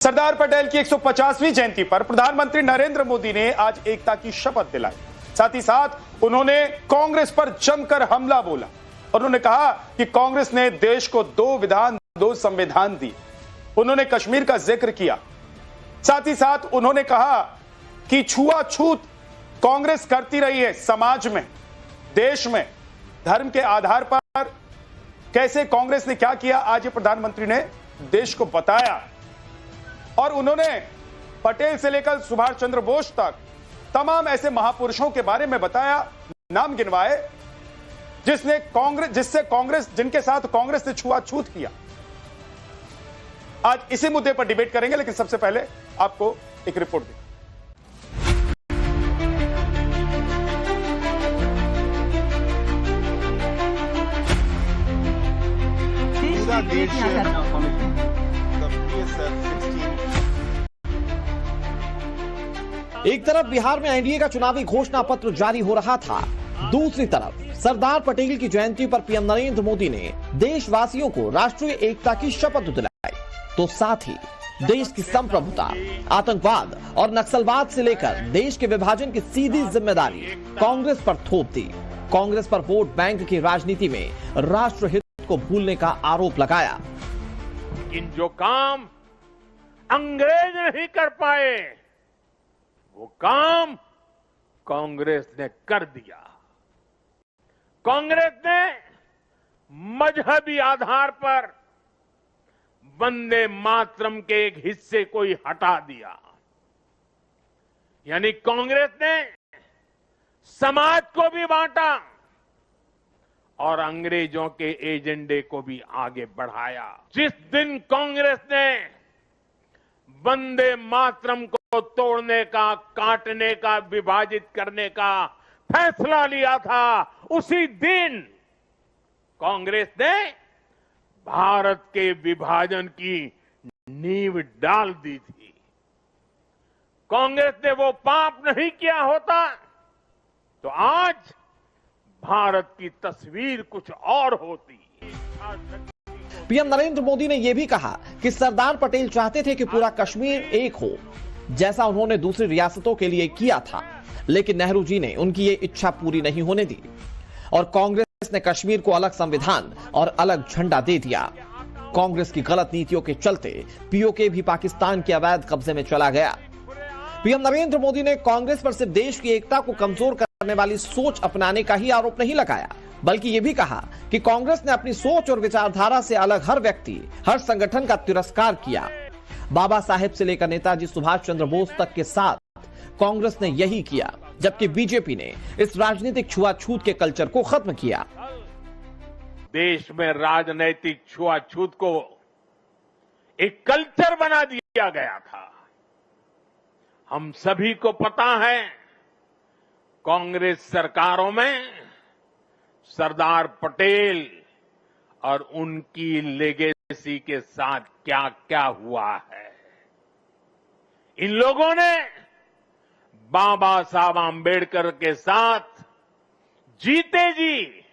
सरदार पटेल की 150वीं जयंती पर प्रधानमंत्री नरेंद्र मोदी ने आज एकता की शपथ दिलाई। साथ ही साथ उन्होंने कांग्रेस पर जमकर हमला बोला। उन्होंने कहा कि कांग्रेस ने देश को 2 विधान 2 संविधान दिए। उन्होंने कश्मीर का जिक्र किया। साथ ही साथ उन्होंने कहा कि छुआछूत कांग्रेस करती रही है। समाज में, देश में, धर्म के आधार पर कैसे कांग्रेस ने क्या किया, आज प्रधानमंत्री ने देश को बताया। और उन्होंने पटेल से लेकर सुभाष चंद्र बोस तक तमाम ऐसे महापुरुषों के बारे में बताया, नाम गिनवाए जिनके साथ कांग्रेस ने छुआछूत किया। आज इसी मुद्दे पर डिबेट करेंगे, लेकिन सबसे पहले आपको एक रिपोर्ट दें। पूरा देश एक तरफ बिहार में एनडीए का चुनावी घोषणा पत्र जारी हो रहा था, दूसरी तरफ सरदार पटेल की जयंती पर पीएम नरेंद्र मोदी ने देशवासियों को राष्ट्रीय एकता की शपथ दिलाई, तो साथ ही देश की संप्रभुता, आतंकवाद और नक्सलवाद से लेकर देश के विभाजन की सीधी जिम्मेदारी कांग्रेस पर थोप दी। कांग्रेस पर वोट बैंक की राजनीति में राष्ट्रहित को भूलने का आरोप लगाया। इन जो काम अंग्रेज नहीं कर पाए, वो काम कांग्रेस ने कर दिया। कांग्रेस ने मजहबी आधार पर वंदे मातरम के एक हिस्से को ही हटा दिया। यानी कांग्रेस ने समाज को भी बांटा और अंग्रेजों के एजेंडे को भी आगे बढ़ाया। जिस दिन कांग्रेस ने वंदे मातरम को तोड़ने का, काटने का, विभाजित करने का फैसला लिया था, उसी दिन कांग्रेस ने भारत के विभाजन की नींव डाल दी थी। कांग्रेस ने वो पाप नहीं किया होता तो आज भारत की तस्वीर कुछ और होती। पीएम नरेंद्र मोदी ने यह भी कहा कि सरदार पटेल चाहते थे कि पूरा कश्मीर एक हो, जैसा उन्होंने दूसरी रियासतों के लिए किया था, लेकिन नेहरू जी ने उनकी ये इच्छा पूरी नहीं होने दी और कांग्रेस ने कश्मीर को अलग संविधान और अलग झंडा दे दिया। कांग्रेस की गलत नीतियों के चलते पीओके भी पाकिस्तान के अवैध कब्जे में चला गया। पीएम नरेंद्र मोदी ने कांग्रेस पर सिर्फ देश की एकता को कमजोर करने वाली सोच अपनाने का ही आरोप नहीं लगाया, बल्कि यह भी कहा कि कांग्रेस ने अपनी सोच और विचारधारा से अलग हर व्यक्ति, हर संगठन का तिरस्कार किया। बाबा साहेब से लेकर नेताजी सुभाष चंद्र बोस तक के साथ कांग्रेस ने यही किया, जबकि बीजेपी ने इस राजनीतिक छुआछूत के कल्चर को खत्म किया। देश में राजनीतिक छुआछूत को एक कल्चर बना दिया गया था। हम सभी को पता है, कांग्रेस सरकारों में सरदार पटेल और उनकी लेगेसी के साथ क्या क्या हुआ है। इन लोगों ने बाबा साहब आंबेडकर के साथ जीते जी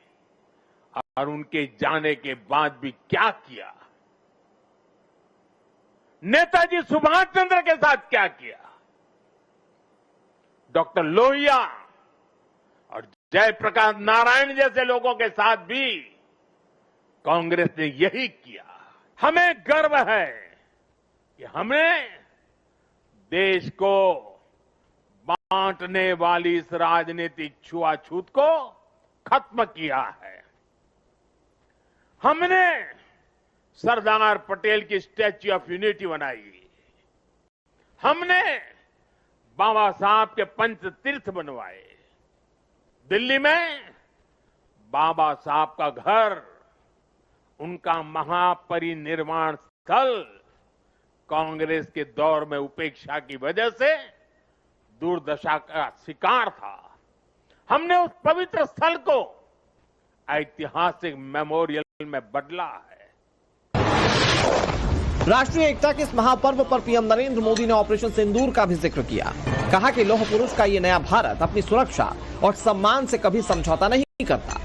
और उनके जाने के बाद भी क्या किया, नेताजी सुभाष चंद्र के साथ क्या किया, डॉक्टर लोहिया और जयप्रकाश नारायण जैसे लोगों के साथ भी कांग्रेस ने यही किया। हमें गर्व है कि हमने देश को बांटने वाली इस राजनीतिक छुआछूत को खत्म किया है। हमने सरदार पटेल की स्टैच्यू ऑफ यूनिटी बनाई। हमने बाबा साहब के पंच तीर्थ बनवाए। दिल्ली में बाबा साहब का घर, उनका महापरिनिर्वाण स्थल कांग्रेस के दौर में उपेक्षा की वजह से दुर्दशा का शिकार था। हमने उस पवित्र स्थल को ऐतिहासिक मेमोरियल में बदला है। राष्ट्रीय एकता के इस महापर्व पर पीएम नरेंद्र मोदी ने ऑपरेशन सिंदूर का भी जिक्र किया। कहा कि लौह पुरुष का ये नया भारत अपनी सुरक्षा और सम्मान से कभी समझौता नहीं करता।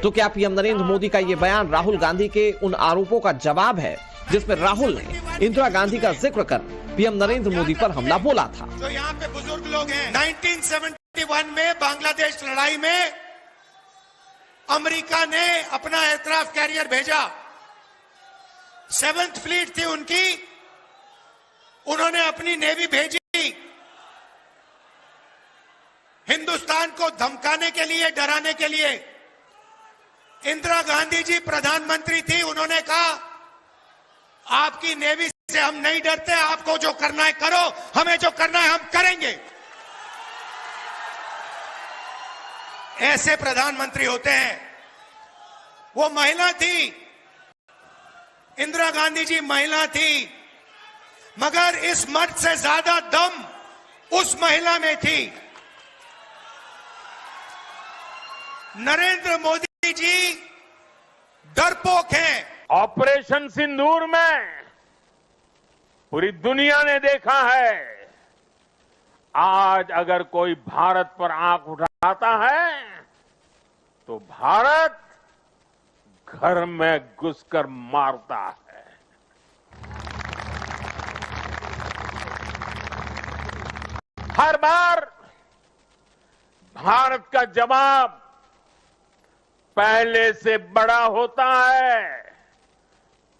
तो क्या पीएम नरेंद्र मोदी का ये बयान राहुल गांधी के उन आरोपों का जवाब है जिसमें राहुल ने इंदिरा गांधी का जिक्र कर पीएम नरेंद्र मोदी पर हमला बोला था। जो यहाँ पे बुजुर्ग लोग हैं, 1971 में बांग्लादेश लड़ाई में अमेरिका ने अपना एयरक्राफ्ट कैरियर भेजा, 7th फ्लीट थी उनकी, उन्होंने अपनी नेवी भेजी हिंदुस्तान को धमकाने के लिए, डराने के लिए। इंदिरा गांधी जी प्रधानमंत्री थी, उन्होंने कहा आपकी नेवी से हम नहीं डरते, आपको जो करना है करो, हमें जो करना है हम करेंगे। ऐसे प्रधानमंत्री होते हैं। वो महिला थी, इंदिरा गांधी जी महिला थी, मगर इस मर्द से ज्यादा दम उस महिला में थी। नरेंद्र मोदी जी डरपोक हैं। ऑपरेशन सिंदूर में पूरी दुनिया ने देखा है, आज अगर कोई भारत पर आंख उठाता है तो भारत घर में घुसकर मारता है। हर बार भारत का जवाब पहले से बड़ा होता है,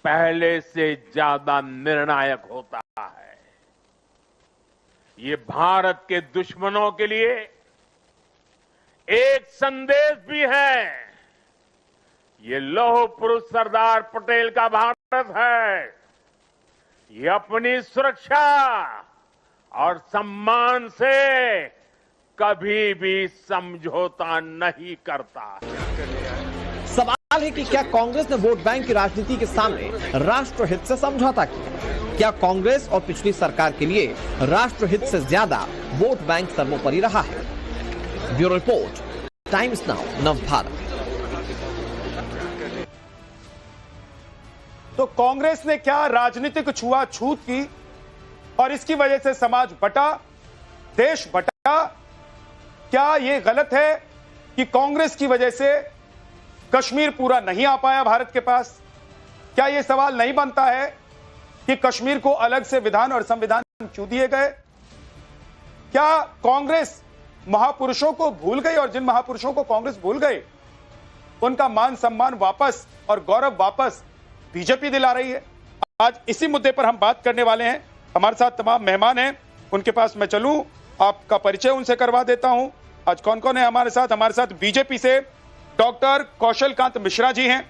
पहले से ज्यादा निर्णायक होता है। ये भारत के दुश्मनों के लिए एक संदेश भी है। ये लौह पुरुष सरदार पटेल का भारत है। ये अपनी सुरक्षा और सम्मान से कभी भी समझौता नहीं करता। सवाल है कि क्या कांग्रेस ने वोट बैंक की राजनीति के सामने राष्ट्रहित से समझौता किया? क्या कांग्रेस और पिछली सरकार के लिए राष्ट्रहित से ज्यादा वोट बैंक सर्वोपरि रहा है? Bureau report, times now, Navbharat. तो कांग्रेस ने क्या राजनीतिक छुआछूत की और इसकी वजह से समाज बटा, देश बटा? क्या यह गलत है कि कांग्रेस की वजह से कश्मीर पूरा नहीं आ पाया भारत के पास? क्या यह सवाल नहीं बनता है कि कश्मीर को अलग से विधान और संविधान क्यों दिए गए? क्या कांग्रेस महापुरुषों को भूल गई और जिन महापुरुषों को कांग्रेस भूल गए उनका मान सम्मान वापस और गौरव वापस बीजेपी दिला रही है? आज इसी मुद्दे पर हम बात करने वाले हैं। हमारे साथ तमाम मेहमान हैं, उनके पास मैं चलूं, आपका परिचय उनसे करवा देता हूं। आज कौन कौन है हमारे साथ बीजेपी से डॉक्टर कौशल कांत मिश्रा जी हैं,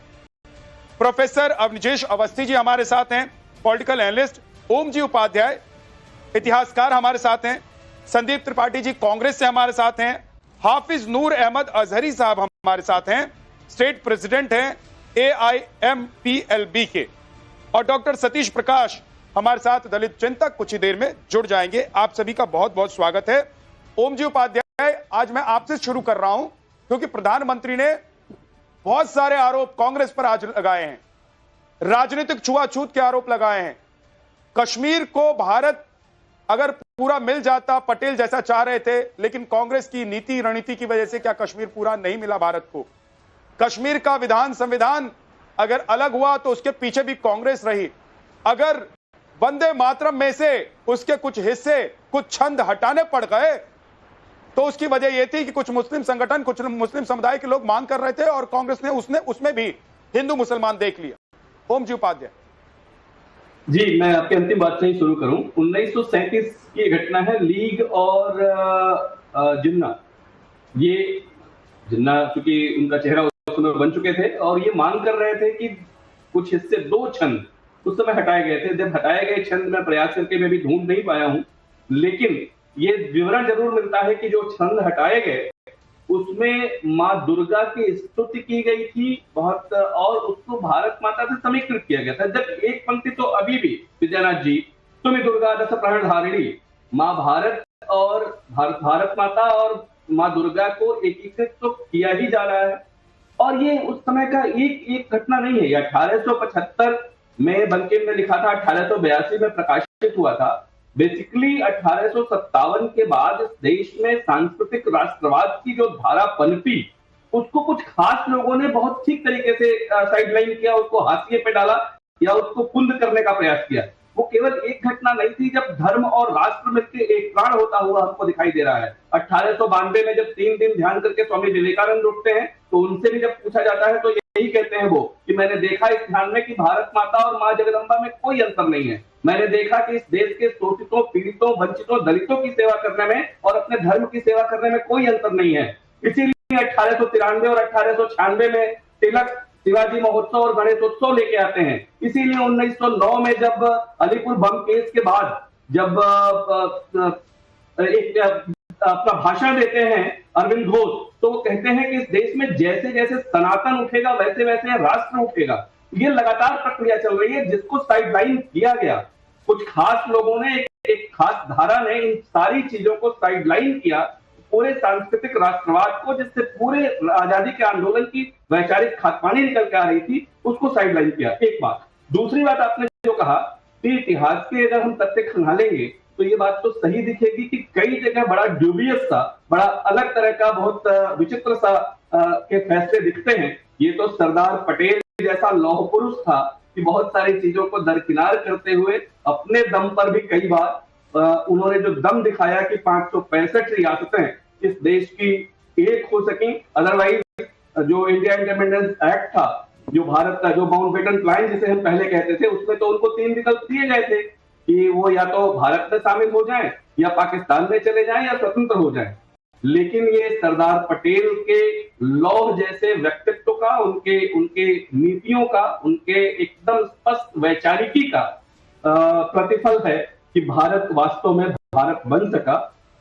प्रोफेसर अवनिजेश अवस्थी जी हमारे साथ हैं, पॉलिटिकल एनालिस्ट ओम जी उपाध्याय इतिहासकार हमारे साथ हैं, संदीप त्रिपाठी जी कांग्रेस से हमारे साथ हैं, हाफिज नूर अहमद अजहरी साहब हमारे साथ हैं, स्टेट प्रेसिडेंट हैं AIMPLB के, और डॉक्टर सतीश प्रकाश हमारे साथ दलित चिंतक कुछ ही देर में जुड़ जाएंगे। आप सभी का बहुत बहुत स्वागत है। ओम जी उपाध्याय, आज मैं आपसे शुरू कर रहा हूं क्योंकि प्रधानमंत्री ने बहुत सारे आरोप कांग्रेस पर आज लगाए हैं, राजनीतिक छुआछूत के आरोप लगाए हैं। कश्मीर को भारत अगर पूरा मिल जाता, पटेल जैसा चाह रहे थे, लेकिन कांग्रेस की नीति रणनीति की वजह से क्या कश्मीर पूरा नहीं मिला भारत को? कश्मीर का विधान संविधान अगर अलग हुआ तो उसके पीछे भी कांग्रेस रही। अगर वंदे मातरम में से उसके कुछ हिस्से, कुछ छंद हटाने पड़ गए तो उसकी वजह यह थी कि कुछ मुस्लिम संगठन, कुछ मुस्लिम समुदाय के लोग मांग कर रहे थे और कांग्रेस ने उसमें भी हिंदू मुसलमान देख लिया। ओम जी उपाध्याय जी, मैं आपके अंतिम बात से ही शुरू करूं। 1937 की घटना है, लीग और जिन्ना। ये जिन्ना चूंकि उनका चेहरा उस समय बन चुके थे और ये मांग कर रहे थे कि कुछ हिस्से, 2 छंद उस समय हटाए गए थे। जब हटाए गए छंद में प्रयास करके मैं भी ढूंढ नहीं पाया हूं, लेकिन ये विवरण जरूर मिलता है कि जो छंद हटाए गए उसमें मां दुर्गा की स्तुति की गई थी बहुत, और उसको भारत माता से समीकृत किया गया था। जब एक पंक्ति तो अभी भी, विद्यानाथ जी, तुम्हें दुर्गा दस प्राण धारिणी, मां भारत और भारत माता और मां दुर्गा को एकीकृत तो किया ही जा रहा है। और ये उस समय का एक घटना नहीं है। 1875 में बंकिम ने लिखा था, 1882 में प्रकाशित हुआ था। बेसिकली 1857 के बाद इस देश में सांस्कृतिक राष्ट्रवाद की जो धारा पनपी, उसको कुछ खास लोगों ने बहुत ठीक तरीके से साइडलाइन किया, उसको हाशिए पे डाला या उसको कुंद करने का प्रयास किया। वो केवल एक घटना नहीं थी जब धर्म और राष्ट्र मिलकर एक प्राण होता हुआ हमको दिखाई दे रहा है। 1892 में जब 3 दिन ध्यान करके स्वामी विवेकानंद उठते हैं तो उनसे भी जब पूछा जाता है तो यही कहते हैं वो कि मैंने देखा इस ध्यान में कि भारत माता और मां जगदम्बा में कोई अंतर नहीं है। मैंने देखा कि इस देश के शोषितों, पीड़ितों, वंचितों, दलितों की सेवा करने में और अपने धर्म की सेवा करने में कोई अंतर नहीं है। इसीलिए 1893 और 1896 में तिलक शिवाजी महोत्सव और गणेशोत्सव लेके आते हैं। इसीलिए 1909 में जब अलीपुर बम केस के बाद जब एक अपना भाषण देते हैं अरविंद घोष, तो वो कहते हैं कि इस देश में जैसे जैसे सनातन उठेगा वैसे वैसे राष्ट्र उठेगा। ये लगातार प्रक्रिया चल रही है जिसको साइडलाइन किया गया। कुछ खास लोगों ने, एक खास धारा ने इन सारी चीजों को साइडलाइन किया, पूरे सांस्कृतिक राष्ट्रवाद को, जिससे पूरे आजादी के आंदोलन की वैचारिक खाकपानी निकल के आ रही थी, उसको साइडलाइन किया। एक बात। दूसरी बात, आपने जो कहा कि इतिहास के अगर हम तथ्य खंगालेंगे तो ये बात तो सही दिखेगी कि कई जगह बड़ा ड्यूबियस सा, बड़ा अलग तरह का, बहुत विचित्र सा के फैसले दिखते हैं। ये तो सरदार पटेल जैसा लौह पुरुष था कि बहुत सारी चीजों को दरकिनार करते हुए अपने दम पर भी कई बार उन्होंने जो दम दिखाया कि 565 रियासतें इस देश की एक हो सकी। अदरवाइज जो इंडिया इंडिपेंडेंस एक्ट था, जो भारत का जो माउंटबेटन प्लान जिसे हम पहले कहते थे, उसमें तो उनको 3 विकल्प दिए गए थे कि वो या तो भारत में शामिल हो जाएं, या पाकिस्तान में चले जाएं, या स्वतंत्र हो जाएं। लेकिन ये सरदार पटेल के लौह जैसे व्यक्तित्व का, उनके नीतियों का, उनके एकदम स्पष्ट वैचारिकी का प्रतिफल है कि भारत वास्तव में भारत बन सका।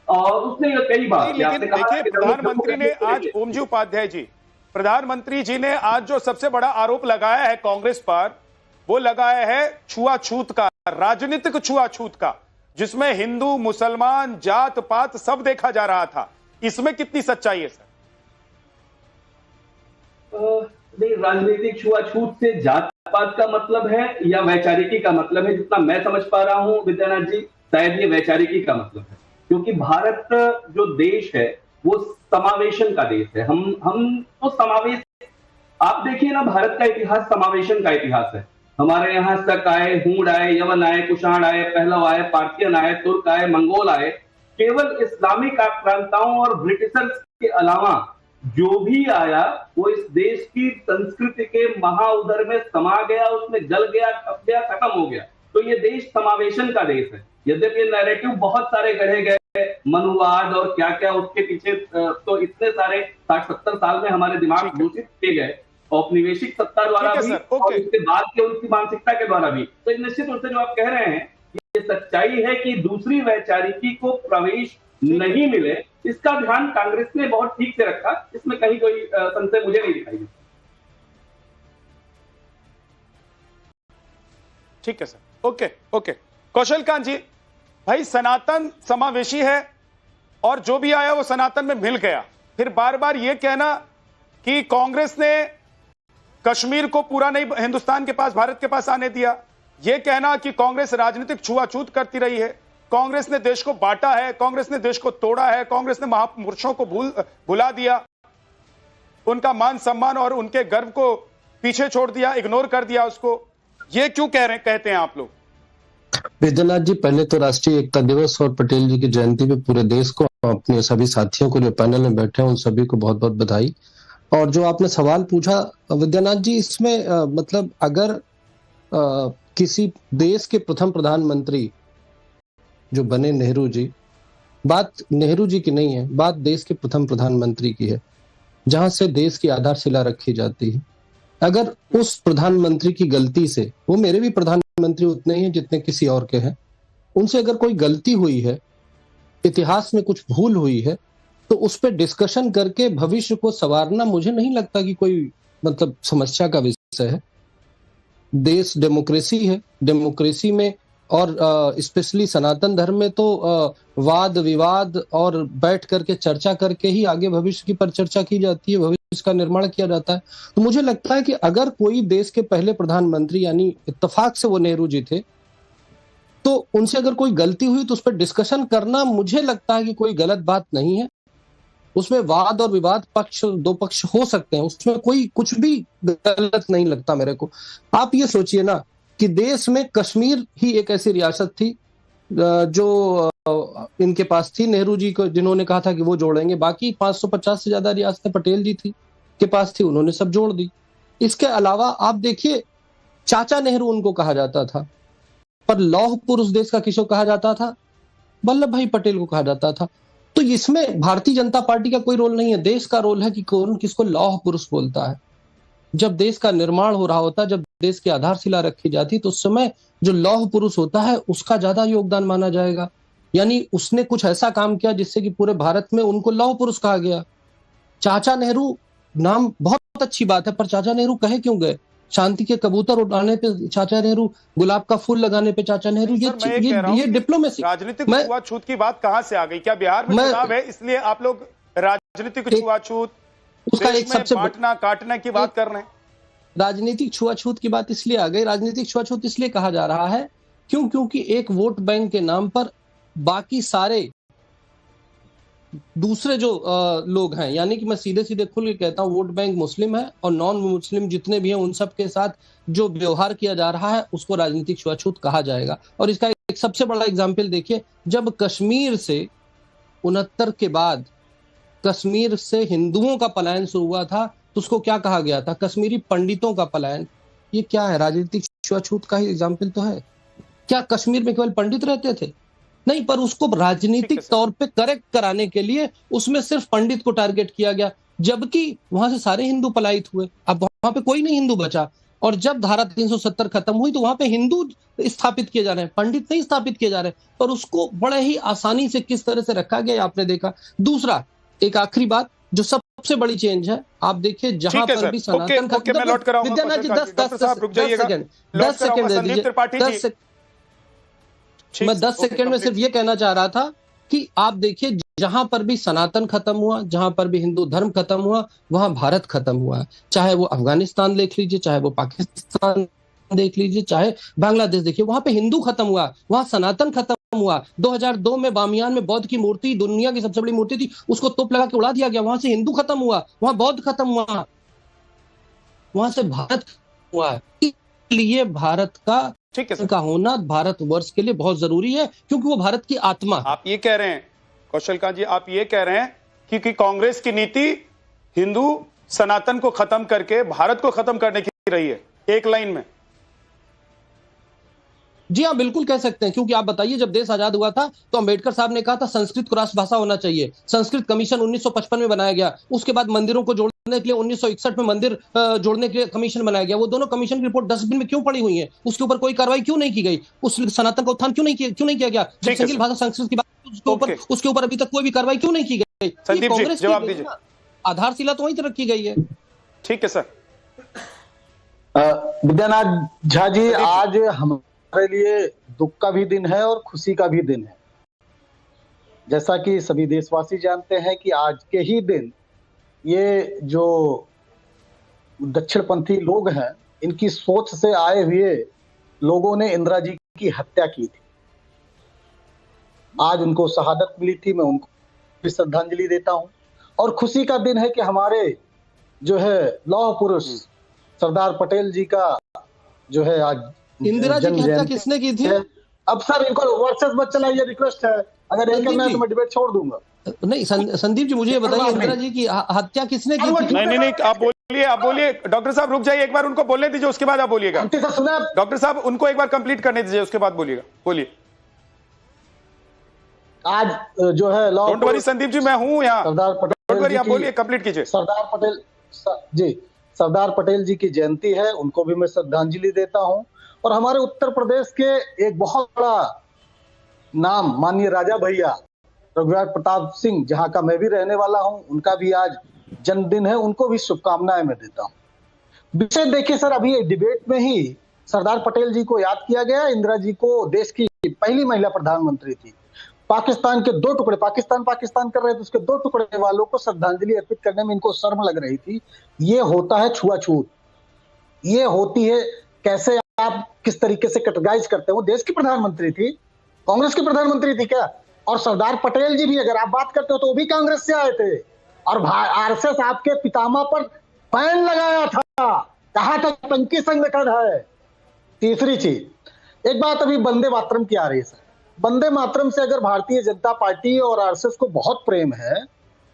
और उसने कई बार, लेकिन देखिए, प्रधानमंत्री ने आज, ओमजी उपाध्याय जी, प्रधानमंत्री जी ने आज जो सबसे बड़ा आरोप लगाया है कांग्रेस पर, वो लगाया है छुआछूत का, राजनीतिक छुआछूत का, जिसमें हिंदू, मुसलमान, जात पात सब देखा जा रहा था। इसमें कितनी सच्चाई है सर? नहीं, राजनीतिक छुआछूत से जात पात का मतलब है या वैचारिकी का मतलब है? जितना मैं समझ पा रहा हूं विद्यानाथ जी, शायद ये वैचारिकी का मतलब है, क्योंकि भारत जो देश है वो समावेशन का देश है। हम तो समावेश, आप देखिए ना, भारत का इतिहास समावेशन का इतिहास है। हमारे यहाँ शक आए, हूण आए, यवन आए, कुषाण आए, पहलव आए, पार्थियन आए, तुर्क आए, मंगोल आए। केवल इस्लामिक आक्रांताओं और ब्रिटिशर्स के अलावा जो भी आया वो इस देश की संस्कृति के महाउदर में समा गया, उसमें जल गया, खप गया, खत्म हो गया। तो ये देश समावेशन का देश है। यद्यपि नैरेटिव बहुत सारे गढ़े गए, मनुवाद और क्या क्या, उसके पीछे तो इतने सारे 60-70 साल में हमारे दिमाग दूषित किए गए, औपनिवेशिक सत्ता द्वारा भी और उसके बाद के उनकी मानसिकता के द्वारा भी। तो निश्चित रूप से जो आप कह रहे हैं, ये सच्चाई है कि दूसरी वैचारिकी को प्रवेश नहीं मिले, इसका ध्यान कांग्रेस ने बहुत ठीक से रखा। इसमें कहीं कोई संशय मुझे नहीं दिखाई देता। ठीक है सर, ओके। कौशलकांत जी, भाई सनातन समावेशी है और जो भी आया वो सनातन में मिल गया, फिर बार बार ये कहना कि कांग्रेस ने कश्मीर को पूरा नहीं हिंदुस्तान के पास, भारत के पास आने दिया, यह कहना कि कांग्रेस राजनीतिक छुआछूत करती रही है, कांग्रेस ने देश को बांटा है, कांग्रेस ने देश को तोड़ा है, कांग्रेस ने महापुरुषों को भुला दिया, उनका मान सम्मान और उनके गर्व को पीछे छोड़ दिया, इग्नोर कर दिया उसको, ये क्यों कहते हैं आप लोग? विद्यानाथ जी, पहले तो राष्ट्रीय एकता दिवस और पटेल जी की जयंती पे पूरे देश को, अपने सभी साथियों को जो पैनल में बैठे हैं उन सभी को बहुत बहुत बधाई। और जो आपने सवाल पूछा विद्यानाथ जी, इसमें मतलब अगर किसी देश के प्रथम प्रधानमंत्री जो बने नेहरू जी, बात नेहरू जी की नहीं है, बात देश के प्रथम प्रधानमंत्री की है, जहां से देश की आधारशिला रखी जाती है। अगर उस प्रधानमंत्री की गलती से, वो मेरे भी प्रधानमंत्री उतने ही हैं जितने किसी और के हैं, उनसे अगर कोई गलती हुई है, इतिहास में कुछ भूल हुई है, तो उस पर डिस्कशन करके भविष्य को संवारना मुझे नहीं लगता कि कोई मतलब समस्या का विषय है। देश डेमोक्रेसी है, डेमोक्रेसी में और स्पेशली सनातन धर्म में तो वाद विवाद और बैठ करके चर्चा करके ही आगे भविष्य की परिचर्चा की जाती है, भविष्य का निर्माण किया जाता है। तो मुझे लगता है कि अगर कोई देश के पहले प्रधानमंत्री, यानी इत्तेफाक से वो नेहरू जी थे, तो उनसे अगर कोई गलती हुई तो उस पर डिस्कशन करना मुझे लगता है कि कोई गलत बात नहीं है। उसमें वाद और विवाद पक्ष, दो पक्ष हो सकते हैं, उसमें कोई कुछ भी गलत नहीं लगता मेरे को। आप ये सोचिए ना कि देश में कश्मीर ही एक ऐसी रियासत थी जो इनके पास थी, नेहरू जी को जिन्होंने कहा था कि वो जोड़ेंगे। बाकी 550 से ज्यादा रियासतें पटेल जी थी के पास थी, उन्होंने सब जोड़ दी। इसके अलावा आप देखिए, चाचा नेहरू उनको कहा जाता था, पर लौह पुरुष देश का किसको कहा जाता था? वल्लभ भाई पटेल को कहा जाता था। तो इसमें भारतीय जनता पार्टी का कोई रोल नहीं है, देश का रोल है कि कौन किसको लौह पुरुष बोलता है। जब देश का निर्माण हो रहा होता, जब देश की आधारशिला रखी जाती, तो उस समय जो लौह पुरुष होता है उसका ज्यादा योगदान माना जाएगा। यानी उसने कुछ ऐसा काम किया जिससे कि पूरे भारत में उनको लौह पुरुष कहा गया। चाचा नेहरू नाम बहुत अच्छी बात है, पर चाचा नेहरू कहे क्यों गए? शांति के कबूतर उड़ाने पे चाचा नेहरू, गुलाब का फूल लगाने पे चाचा नेहरू, ये डिप्लोमेसी। राजनीतिक छुआछूत की बात कहां से आ गई? क्या बिहार में चुनाव है इसलिए आप लोग राजनीतिक छुआछूत, उसका एक सबसे बांटना काटना की बात कर रहे हैं? राजनीतिक छुआछूत की बात इसलिए आ गई, राजनीतिक छुआछूत इसलिए कहा जा रहा है क्योंकि एक वोट बैंक के नाम पर बाकी सारे दूसरे जो लोग हैं, यानी कि मैं सीधे सीधे खुल के कहता हूं, वोट बैंक मुस्लिम है और नॉन मुस्लिम जितने भी हैं उन सब के साथ जो व्यवहार किया जा रहा है उसको राजनीतिक छुआछूत कहा जाएगा। और इसका एक सबसे बड़ा एग्जाम्पल देखिए, जब कश्मीर से 69 के बाद कश्मीर से हिंदुओं का पलायन शुरू हुआ था तो उसको क्या कहा गया था? कश्मीरी पंडितों का पलायन। ये क्या है? राजनीतिक छुआछूत का ही एग्जाम्पल तो है। क्या कश्मीर में केवल पंडित रहते थे? नहीं, पर उसको राजनीतिक तौर पे करेक्ट कराने के लिए उसमें सिर्फ पंडित को टारगेट किया गया, जबकि वहां से सारे हिंदू पलायित हुए। अब वहां पे कोई नहीं हिंदू बचा, और जब धारा 370 खत्म हुई तो वहां पे हिंदू स्थापित किए जा रहे हैं, पंडित नहीं स्थापित किए जा रहे, पर उसको बड़े ही आसानी से किस तरह से रखा गया आपने देखा। दूसरा, एक आखिरी बात जो सबसे बड़ी चेंज है, आप देखिए जहां पर भी सनातन विद्यानाथ जी 10 सेकंड में सिर्फ ये कहना चाह रहा था कि आप देखिए जहां पर भी सनातन खत्म हुआ, जहां पर भी हिंदू धर्म खत्म हुआ, वहां भारत खत्म हुआ। चाहे वो अफगानिस्तान देख लीजिए, चाहे वो पाकिस्तान देख लीजिए, चाहे बांग्लादेश देखिए, वहां पे हिंदू खत्म हुआ, वहां सनातन खत्म हुआ। 2002 में बामियान में बौद्ध की मूर्ति, दुनिया की सबसे बड़ी मूर्ति थी, उसको तोप लगा के उड़ा दिया गया। वहां से हिंदू खत्म हुआ, वहां बौद्ध खत्म हुआ, वहां से भारत हुआ। इसलिए भारत का होना भारतवर्ष के लिए बहुत जरूरी है, क्योंकि वो भारत की आत्मा। आप ये कह रहे हैं कौशलकांत जी, आप ये कह रहे हैं कि कांग्रेस की नीति हिंदू सनातन को खत्म करके भारत को खत्म करने की रही है, एक लाइन में? जी हाँ, बिल्कुल कह सकते हैं, क्योंकि आप बताइए, जब देश आजाद हुआ था तो अंबेडकर साहब ने कहा था संस्कृत को राष्ट्रभाषा होना चाहिए। संस्कृत कमीशन 1955 में बनाया गया। उसके बाद मंदिरों को जोड़ने के लिए 1961 में मंदिर जोड़ने के लिए कमीशन बनाया गया। वो दोनों कमीशन की रिपोर्ट डस्टबिन में क्यों पड़ी हुई है? उसके ऊपर कोई कार्रवाई क्यों नहीं की गई? उस सनातन का उत्थान क्यों नहीं किया गया? जब संगीत भाषा संस्कृत की बात, उसके ऊपर अभी तक कोई भी कार्रवाई क्यों नहीं की गई? कांग्रेस जवाब दीजिए। आधारशिला तो वहीं तक रखी गई है। ठीक है सर। विद्यानाथ झा जी, आज हमारे लिए दुख का भी दिन है और खुशी का भी दिन है। जैसा कि सभी देशवासी जानते हैं कि आज के ही दिन ये जो दक्षिणपंथी लोग हैं, इनकी सोच से आए हुए लोगों ने इंदिरा जी की हत्या की थी। आज उनको शहादत मिली थी, मैं उनको भी श्रद्धांजलि देता हूं। और खुशी का दिन है कि हमारे जो है लौह पुरुष सरदार पटेल जी का जो है आज इंदिरा जी की हत्या किसने की थी? अब सर इनको वर्सेस मत चलाइए, रिक्वेस्ट है। अगर एक करना है तो मैं डिबेट छोड़ दूंगा। नहीं संदीप जी, मुझे बताइए इंदिरा जी की हत्या किसने की थी? नहीं, आप बोलिए डॉक्टर साहब, रुक जाइए, एक बार उनको बोलने दीजिए, उसके बाद आप बोलिएगा। डॉक्टर साहब, उनको एक बार कंप्लीट करने दीजिए, उसके बाद बोलिएगा। बोलिए। आज जो है डोंट वरी संदीप जी, मैं हूं यहाँ। सरदार पटेल, आप बोलिए, कंप्लीट कीजिए। सरदार पटेल जी की जयंती है, उनको भी मैं श्रद्धांजलि देता हूं। और हमारे उत्तर प्रदेश के एक बहुत बड़ा नाम माननीय राजा भैया रघुराज प्रताप सिंह, जहां का मैं भी रहने वाला हूं, उनका भी आज जन्मदिन है, उनको भी शुभकामनाएं मैं देता हूं। विषय देखिए सर, अभी डिबेट में ही सरदार पटेल जी को याद किया गया। इंदिरा जी को देश की पहली महिला प्रधानमंत्री थी। पाकिस्तान के 2 टुकड़े, पाकिस्तान कर रहे थे, उसके 2 टुकड़े वालों को श्रद्धांजलि अर्पित करने में इनको शर्म लग रही थी। ये होता है छुआछूत, ये होती है कैसे आप किस तरीके से कैटेगराइज करते हो। देश की प्रधानमंत्री थी, कांग्रेस की प्रधानमंत्री थी क्या? और सरदार पटेल जी भी अगर आप बात करते हो तो वो भी कांग्रेस से आए थे, और आरएसएस आपके पितामह पर बैन लगाया था, कहा था आतंकी संगठन है। तीसरी चीज, एक बात अभी वंदे मातरम की आ रही है सर। वंदे मातरम से अगर भारतीय जनता पार्टी और आरएसएस को बहुत प्रेम है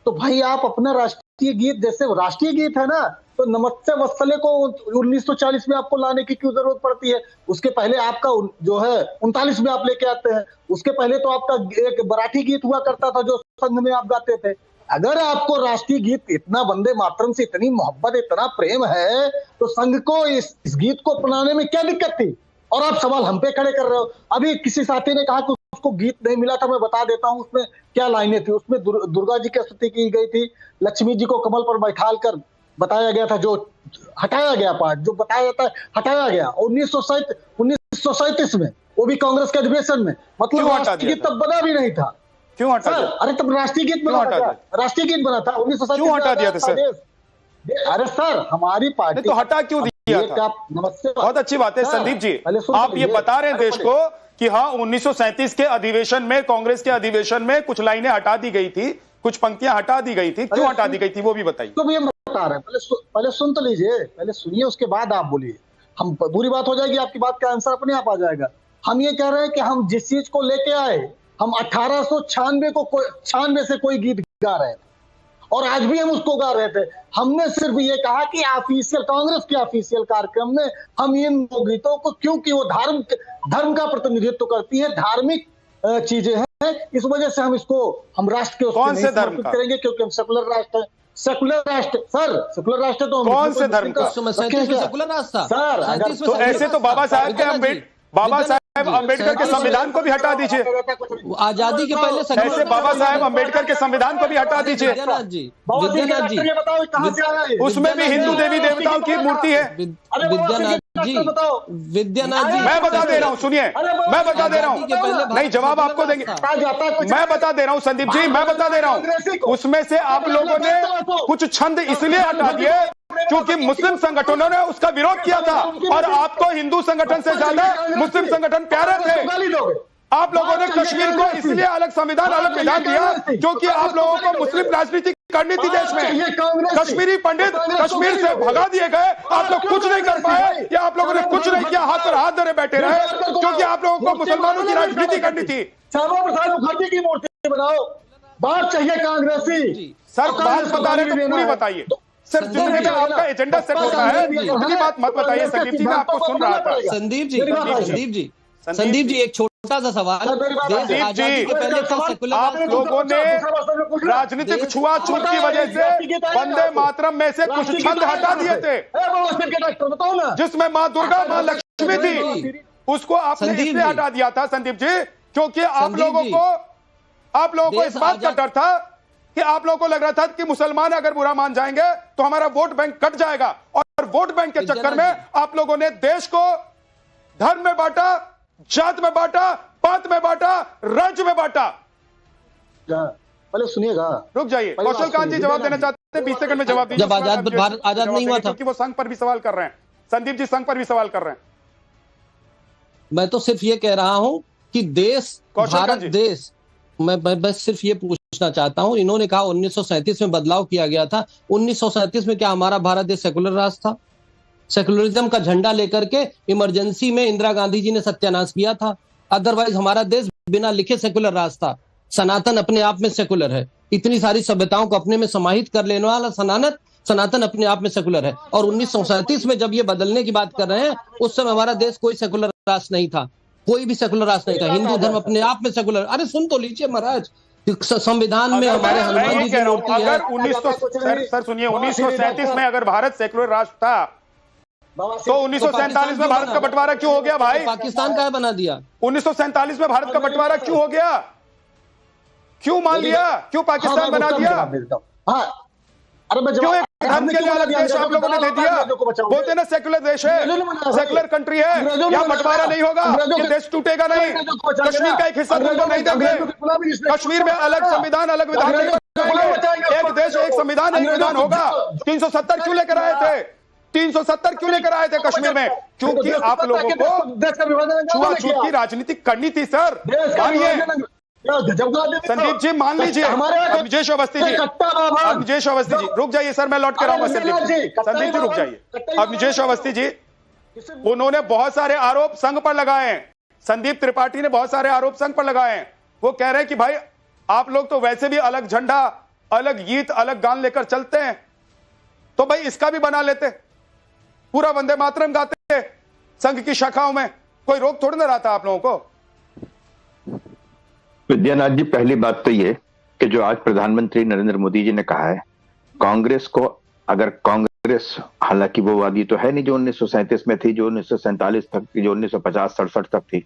तो भाई आप अपना राष्ट्रीय गीत, जैसे राष्ट्रीय गीत है ना, तो नमस्ते वत्सले को 1940 में आपको लाने की क्यों जरूरत पड़ती है? उसके पहले आपका जो है 39 में आप लेके आते हैं। उसके पहले तो आपका एक मराठी गीत हुआ करता था जो संघ में आप गाते थे। अगर आपको राष्ट्रीय गीत इतना, वंदे मातरम से इतनी मोहब्बत, इतना प्रेम है, तो संघ को इस गीत को अपनाने में क्या दिक्कत थी? और आप सवाल हम पे खड़े कर रहे हो। अभी किसी साथी ने कहा कि उसको गीत नहीं मिला था, मैं बता देता हूं उसमें क्या लाइनें थी। उसमें दुर्गा जी की स्तुति की गई थी, लक्ष्मी जी को कमल पर बैठाल कर बताया गया था, जो हटाया गया पार्ट, जो बताया जाता है हटाया गया 1937 में, वो भी कांग्रेस के अधिवेशन में। मतलब राष्ट्रीय गीत तब बना भी नहीं था। क्यों हटा दिया? अरे तब राष्ट्रीय गीत बना था, राष्ट्रीय गीत बना था 1937। क्यों हटा दिया था सर? अरे सर, हमारी पार्टी तो हटा क्यों दिया था? बहुत अच्छी बात है संदीप जी, आप ये बता रहे हैं देश को कि हाँ 1937 के अधिवेशन में, कांग्रेस के अधिवेशन में कुछ लाइनें हटा दी गई थी, कुछ पंक्तियां हटा दी गई थी। क्यों हटा दी गई थी वो भी बताइए। तो ये बता रहे हैं, पहले सुन तो लीजिए, पहले सुनिए, उसके बाद आप बोलिए। हम बुरी बात हो जाएगी, आपकी बात का आंसर अपने आप आ जाएगा। हम ये कह रहे हैं कि हम जिस चीज को लेके आए, हम 1896 से कोई गीत गा रहे थे और आज भी हम उसको गा रहे थे। हमने सिर्फ ये कहा कि ऑफिशियल, कांग्रेस के ऑफिशियल कार्यक्रम में हम इन गीतों को, क्योंकि वो धर्म का प्रतिनिधित्व करती है, धार्मिक चीजें हैं, इस वजह से हम इसको, हम राष्ट्र के कौन से धर्म का करेंगे, क्योंकि हम सेकुलर राष्ट्र है। सेकुलर राष्ट्र सर, सेकुलर राष्ट्र तो कौन से धर्म का? सेकुलर राष्ट्र सर, तो ऐसे तो बाबा साहब अम्बेडकर के संविधान को भी हटा दीजिए। आजादी के पहले ऐसे बाबा साहेब अम्बेडकर के संविधान को भी हटा दीजिए। विद्यानाथ जी, बताओ कहां से आया ये? उसमें भी हिंदू देवी देवताओं की मूर्ति है। विद्यानाथ जी, मैं बता दे रहा हूँ, सुनिए, मैं बता दे रहा हूँ, नहीं जवाब आपको देंगे। मैं बता दे रहा हूँ संदीप जी, मैं बता दे रहा हूँ, उसमें से आप लोगों ने कुछ छंद इसलिए हटा दिए क्योंकि मुस्लिम संगठनों ने उसका विरोध किया था, और आपको हिंदू संगठन से ज्यादा मुस्लिम संगठन प्यारे थे। आप लोगों ने कश्मीर को इसलिए अलग संविधान, अलग विधान दिया क्योंकि आप लोगों को मुस्लिम राजनीति करनी थी देश में। कश्मीरी पंडित कश्मीर से भगा दिए गए, आप लोग कुछ नहीं कर पाए, या आप लोगों ने कुछ नहीं किया, हाथ पर हाथ धरे बैठे रहे, क्योंकि आप लोगों को मुसलमानों की राजनीति करनी थी। श्यामा प्रसाद मुखर्जी की मूर्ति बनाओ, बात चाहिए कांग्रेसी। सर बात बता रहे तो पूरी बताइए। सर जितने में आपका एजेंडा सेट होता है इतनी बात मत बताइए संदीप जी, मैं आपको सुन रहा था। संदीप जी एक छोटा सा सवाल, देश आजादी के पहले था सेकुलर, आप लोगों ने राजनीतिक छुआछूत की वजह से वंदे मातरम में से कुछ छंद हटा दिए थे, जिसमें माँ दुर्गा, माँ लक्ष्मी थी, उसको आपने इसलिए हटा दिया था संदीप जी क्योंकि आप लोगों को इस बात का डर था कि आप लोगों को लग रहा था कि मुसलमान अगर बुरा मान जाएंगे तो हमारा वोट बैंक कट जाएगा, और वोट बैंक के चक्कर में आप लोगों ने देश को धर्म में बांटा, जात में बांटा, पात में बांटा, राज्य में बांटा। पहले सुनिएगा, रुक जाइए, कौशल कांत जी जवाब देना चाहते हैं, 20 सेकंड में जवाब दीजिए। जब भारत आजाद नहीं हुआ था, क्योंकि वो संघ पर भी सवाल कर रहे हैं, संदीप जी संघ पर भी सवाल कर रहे हैं। मैं तो सिर्फ ये कह रहा हूं कि देश, भारत देश, मैं बस सिर्फ ये पूछना चाहता हूं, इन्होंने कहा 1937 में बदलाव किया गया था, 1937 में क्या हमारा भारत देश सेकुलर राष्ट्र था? सेकुलरिज्म का झंडा लेकर के इमरजेंसी में इंदिरा गांधी जी ने सत्यानाश किया था, अदरवाइज हमारा देश बिना लिखे सेकुलर राष्ट्र था। सनातन अपने आप में सेकुलर है, इतनी सारी सभ्यताओं को अपने में समाहित कर लेने वाला सनातन अपने आप में सेकुलर है। और 1937 में जब ये बदलने की बात कर रहे हैं, उस समय हमारा देश कोई सेकुलर राष्ट्र नहीं था, कोई भी सेकुलर राष्ट्र नहीं था, हिंदू धर्म अपने आप में सेकुलर। अरे सुन तो लीजिए महाराज, संविधान में हमारे हनुमान जी की मूर्ति है। अगर 1937 में अगर भारत सेकुलर राष्ट्र था तो 1947 में भारत का बंटवारा क्यों हो गया भाई? पाकिस्तान का बना दिया। 1947 में भारत का बंटवारा क्यों हो गया? क्यों मान लिया? क्यों पाकिस्तान बना दिया? क्यों एक धर्म के लिए अलग देश आप लोगों ने दे दिया? बोलते ना सेकुलर देश है, सेकुलर कंट्री है, यहाँ बंटवारा नहीं होगा, ये देश टूटेगा नहीं, कश्मीर का एक हिस्सा तुमको नहीं देंगे, कश्मीर में अलग संविधान, अलग विधान नहीं बनाएंगे, एक देश एक संविधान एक विधान होगा। 370 क्यों लेकर आए थे? 370 क्यों लेकर आए थे कश्मीर में? क्योंकि आप लोगों को छुआछूत की राजनीति करनी थी सर। मानिए संदीप जी, मान लीजिए, विजय अवस्थी जी, विजय अवस्थी जी रुक जाइए सर, मैं लौट कर आऊंगा संदीप जी रुक जाइए। अब विजय अवस्थी जी, उन्होंने बहुत सारे आरोप संघ पर लगाए हैं। संदीप त्रिपाठी ने बहुत सारे आरोप संघ पर लगाए हैं। वो कह रहे हैं कि भाई आप लोग तो वैसे भी अलग झंडा, अलग गीत, अलग गान लेकर चलते हैं, तो भाई इसका भी बना लेते, पूरा वंदे मातरम गाते संघ की शाखाओं में, कोई रोक थोड़ी ना रहा था आप लोगों को। विद्यानाथ जी, पहली बात तो ये कि जो आज प्रधानमंत्री नरेंद्र मोदी जी ने कहा है, कांग्रेस को, अगर कांग्रेस, हालांकि वो वादी तो है नहीं जो 1937 में थी, जो 1947 तक थी, जो 1950-67 तक थी,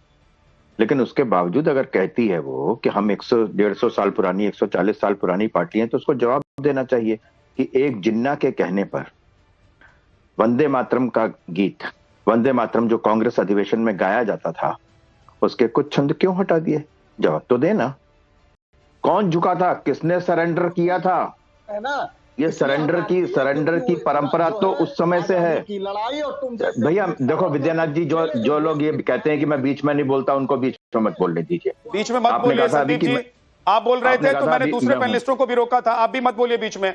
लेकिन उसके बावजूद अगर कहती है वो कि हम 100-150 साल पुरानी, 140 साल पुरानी पार्टी हैं, तो उसको जवाब देना चाहिए कि एक जिन्ना के कहने पर वंदे मातरम का गीत, वंदे मातरम जो कांग्रेस अधिवेशन में गाया जाता था, उसके कुछ छंद क्यों हटा दिए? जवाब तो देना। कौन झुका था? किसने सरेंडर किया था? है ना, ये सरेंडर की परंपरा तो उस समय से है। लड़ाई और तुम भैया देखो विद्यानाथ जी, जो लोग ये कहते हैं कि मैं बीच में नहीं बोलता, उनको बीच में मत बोलने दीजिए। बीच में मत बोलिए संदीप जी, आप बोल रहे थे तो मैंने दूसरे पैनलिस्टों को भी रोका था, आप भी मत बोलिए बीच में।